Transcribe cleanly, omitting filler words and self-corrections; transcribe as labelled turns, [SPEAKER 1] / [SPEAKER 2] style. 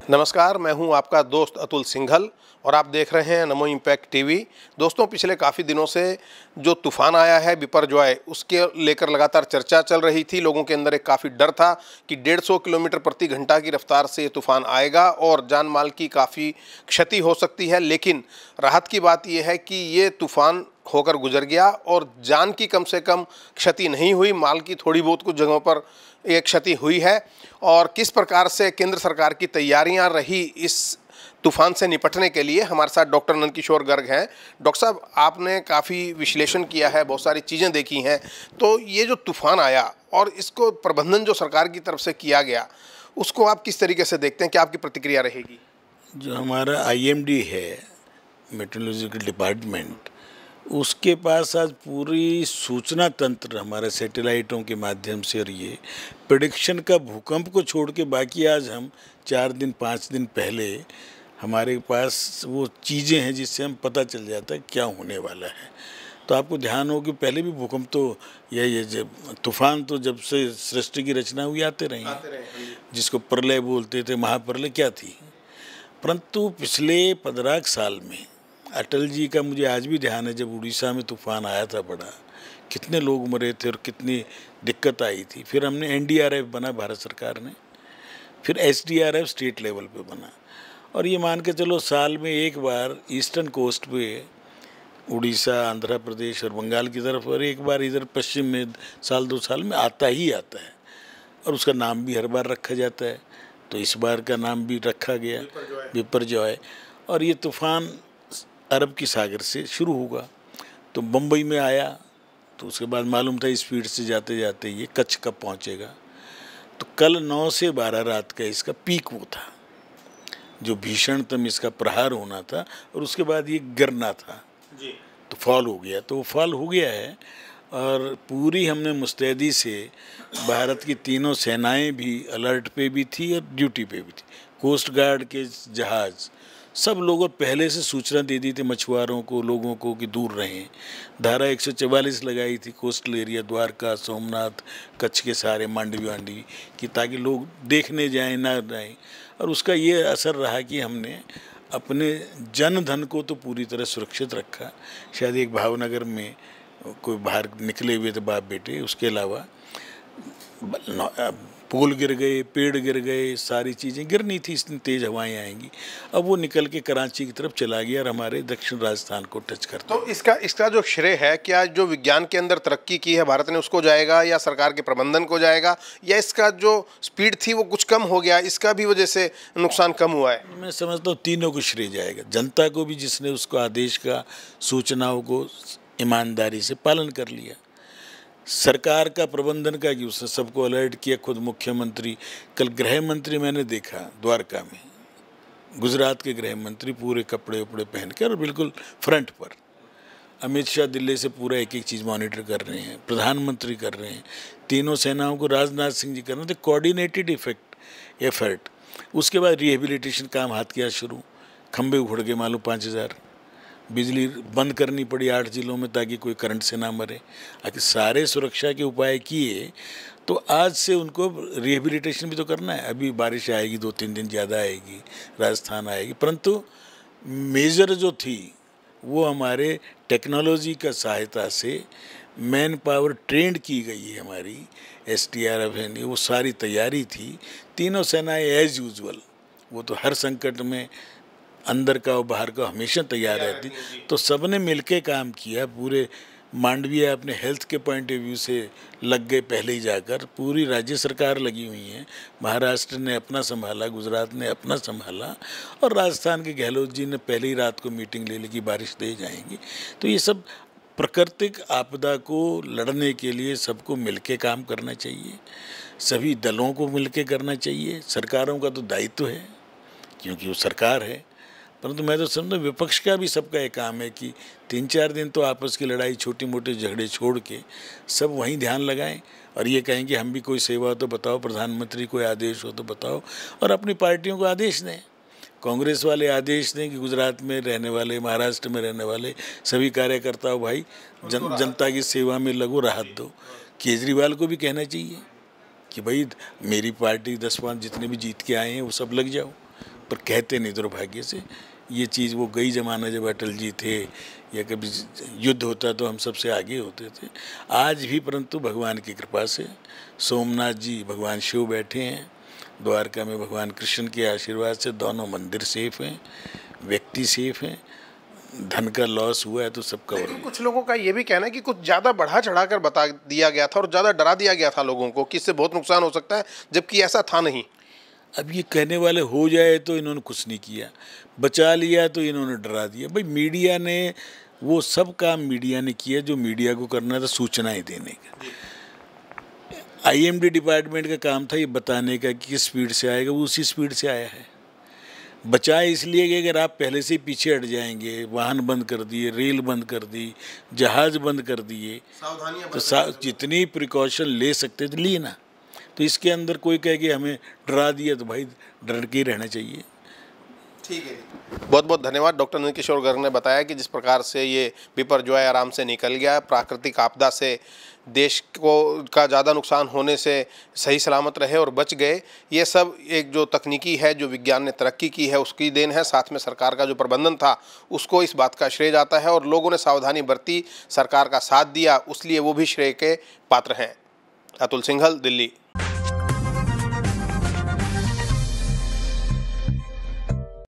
[SPEAKER 1] नमस्कार, मैं हूं आपका दोस्त अतुल सिंघल और आप देख रहे हैं नमो इम्पैक्ट टीवी। दोस्तों, पिछले काफ़ी दिनों से जो तूफ़ान आया है बिपरजॉय, उसके लेकर लगातार चर्चा चल रही थी। लोगों के अंदर एक काफ़ी डर था कि 150 किलोमीटर प्रति घंटा की रफ्तार से ये तूफ़ान आएगा और जान माल की काफ़ी क्षति हो सकती है। लेकिन राहत की बात यह है कि ये तूफ़ान होकर गुजर गया और जान की कम से कम क्षति नहीं हुई। माल की थोड़ी बहुत कुछ जगहों पर एक क्षति हुई है। और किस प्रकार से केंद्र सरकार की तैयारियां रही इस तूफान से निपटने के लिए, हमारे साथ डॉक्टर नंदकिशोर गर्ग हैं। डॉक्टर साहब, आपने काफ़ी विश्लेषण किया है, बहुत सारी चीज़ें देखी हैं, तो ये जो तूफान आया और इसको प्रबंधन जो सरकार की तरफ से किया गया, उसको आप किस तरीके से देखते हैं? क्या आपकी प्रतिक्रिया रहेगी?
[SPEAKER 2] जो हमारा आईएमडी है, मेट्रोलॉजिकल डिपार्टमेंट, उसके पास आज पूरी सूचना तंत्र हमारे सैटेलाइटों के माध्यम से, और ये प्रेडिक्शन का भूकंप को छोड़ के बाकी आज हम 4 दिन 5 दिन पहले हमारे पास वो चीज़ें हैं जिससे हम पता चल जाता है क्या होने वाला है। तो आपको ध्यान हो कि पहले भी भूकंप तो ये जब तूफान तो जब से सृष्टि की रचना हुई आते रहे हैं, जिसको प्रलय बोलते थे, महाप्रलय क्या थी। परंतु पिछले 15 साल में अटल जी का मुझे आज भी ध्यान है, जब उड़ीसा में तूफान आया था बड़ा, कितने लोग मरे थे और कितनी दिक्कत आई थी। फिर हमने एनडीआरएफ बना भारत सरकार ने, फिर एसडीआरएफ स्टेट लेवल पे बना, और ये मान के चलो साल में एक बार ईस्टर्न कोस्ट पे उड़ीसा, आंध्र प्रदेश और बंगाल की तरफ, और एक बार इधर पश्चिम में साल 2 साल में आता ही आता है। और उसका नाम भी हर बार रखा जाता है, तो इस बार का नाम भी रखा गया बिपरजॉय। और ये तूफ़ान अरब की सागर से शुरू होगा, तो बम्बई में आया, तो उसके बाद मालूम था स्पीड से जाते जाते ये कच्छ कब पहुंचेगा। तो कल 9 से 12 रात का इसका पीक वो था, जो भीषणतम इसका प्रहार होना था, और उसके बाद ये गिरना था जी। तो फॉल हो गया, तो वो फॉल हो गया है। और पूरी हमने मुस्तैदी से, भारत की तीनों सेनाएं भी अलर्ट पे भी थी और ड्यूटी पे भी थी, कोस्ट गार्ड के जहाज़, सब लोगों पहले से सूचना दे दी थी मछुआरों को, लोगों को, कि दूर रहें। धारा 144 लगाई थी कोस्टल एरिया, द्वारका, सोमनाथ, कच्छ के सारे, मांडवी वांडवी की, ताकि लोग देखने जाएं ना जाएं। और उसका ये असर रहा कि हमने अपने जन धन को तो पूरी तरह सुरक्षित रखा। शायद एक भावनगर में कोई बाहर निकले हुए थे बाप बेटे, उसके अलावा पोल गिर गए, पेड़ गिर गए, सारी चीज़ें गिरनी थी, इतनी तेज़ हवाएं आएंगी। अब वो निकल के कराची की तरफ चला गया और हमारे दक्षिण राजस्थान को टच करता।
[SPEAKER 1] तो इसका जो श्रेय है, क्या जो विज्ञान के अंदर तरक्की की है भारत ने, उसको जाएगा, या सरकार के प्रबंधन को जाएगा, या इसका जो स्पीड थी वो कुछ कम हो गया, इसका भी वजह से नुकसान कम हुआ है?
[SPEAKER 2] मैं समझता हूँ तीनों को श्रेय जाएगा। जनता को भी, जिसने उसको आदेश का, सूचनाओं को ईमानदारी से पालन कर लिया। सरकार का प्रबंधन का कि उसने सबको अलर्ट किया, खुद मुख्यमंत्री, कल गृह मंत्री मैंने देखा द्वारका में, गुजरात के गृह मंत्री पूरे कपड़े उपड़े पहन कर और बिल्कुल फ्रंट पर। अमित शाह दिल्ली से पूरा एक एक चीज़ मॉनिटर कर रहे हैं, प्रधानमंत्री कर रहे हैं, तीनों सेनाओं को राजनाथ सिंह जी कर रहे थे, कोऑर्डिनेटेड एफर्ट। उसके बाद रिहेबिलिटेशन काम हाथ किया शुरू, खंबे उखड़ गए मालूम 5000, बिजली बंद करनी पड़ी 8 जिलों में ताकि कोई करंट से ना मरे। आखिर सारे सुरक्षा के उपाय किए, तो आज से उनको रिहेबिलिटेशन भी तो करना है। अभी बारिश आएगी, 2-3 दिन ज़्यादा आएगी, राजस्थान आएगी, परंतु मेजर जो थी वो हमारे टेक्नोलॉजी का सहायता से मैन पावर ट्रेंड की गई है हमारी, एसडीआरएफ है, वो सारी तैयारी थी। तीनों सेनाएं एज यूजुअल, वो तो हर संकट में अंदर का और बाहर का हमेशा तैयार रहती। तो सबने मिलके काम किया। पूरे मांडविया अपने हेल्थ के पॉइंट ऑफ व्यू से लग गए पहले ही जाकर, पूरी राज्य सरकार लगी हुई है, महाराष्ट्र ने अपना संभाला, गुजरात ने अपना संभाला, और राजस्थान के गहलोत जी ने पहले ही रात को मीटिंग ले ली कि बारिश दे जाएंगी। तो ये सब प्राकृतिक आपदा को लड़ने के लिए सबको मिलके काम करना चाहिए, सभी दलों को मिलके करना चाहिए। सरकारों का तो दायित्व है क्योंकि वो सरकार है, परंतु मैं तो समझता विपक्ष का भी सबका एक काम है कि 3-4 दिन तो आपस की लड़ाई, छोटी मोटे झगड़े छोड़ के सब वहीं ध्यान लगाएं और ये कहें कि हम भी कोई सेवा तो बताओ, प्रधानमंत्री कोई आदेश हो तो बताओ, और अपनी पार्टियों को आदेश दें। कांग्रेस वाले आदेश दें कि गुजरात में रहने वाले, महाराष्ट्र में रहने वाले सभी कार्यकर्ताओं भाई जनता की सेवा में लगो, राहत दो। केजरीवाल को भी कहना चाहिए कि भाई मेरी पार्टी 10-5 जितने भी जीत के आए हैं वो सब लग जाओ, पर कहते नहीं दुर्भाग्य से। ये चीज़ वो गई ज़माना जब अटल जी थे या कभी युद्ध होता तो हम सबसे आगे होते थे। आज भी परंतु भगवान की कृपा से सोमनाथ जी भगवान शिव बैठे हैं, द्वारका में भगवान कृष्ण के आशीर्वाद से दोनों मंदिर सेफ हैं, व्यक्ति सेफ हैं। धन का लॉस हुआ है तो सबका।
[SPEAKER 1] लेकिन कुछ लोगों का ये भी कहना है कि कुछ ज़्यादा बढ़ा चढ़ा कर बता दिया गया था और ज़्यादा डरा दिया गया था लोगों को कि इससे बहुत नुकसान हो सकता है, जबकि ऐसा था नहीं।
[SPEAKER 2] अब ये कहने वाले हो जाए तो इन्होंने कुछ नहीं किया, बचा लिया तो इन्होंने डरा दिया। भाई मीडिया ने वो सब काम मीडिया ने किया जो मीडिया को करना था, सूचनाएं देने का। आईएमडी डिपार्टमेंट का काम था ये बताने का कि किस स्पीड से आएगा, वो उसी स्पीड से आया है। बचाए इसलिए कि अगर आप पहले से पीछे हट जाएंगे, वाहन बंद कर दिए, रेल बंद कर दी, जहाज़ बंद कर दिए, तो जितनी प्रिकॉशन ले सकते थे लिए ना। तो इसके अंदर कोई कहे कि हमें डरा दिया, तो भाई डर के ही रहना चाहिए।
[SPEAKER 1] ठीक है, बहुत बहुत धन्यवाद। डॉक्टर नंदकिशोर गर्ग ने बताया कि जिस प्रकार से ये बिपरजॉय आराम से निकल गया, प्राकृतिक आपदा से देश को का ज़्यादा नुकसान होने से सही सलामत रहे और बच गए, ये सब एक जो तकनीकी है, जो विज्ञान ने तरक्की की है, उसकी देन है। साथ में सरकार का जो प्रबंधन था उसको इस बात का श्रेय जाता है, और लोगों ने सावधानी बरती, सरकार का साथ दिया, उसलिए वो भी श्रेय के पात्र हैं। अतुल सिंघल, दिल्ली।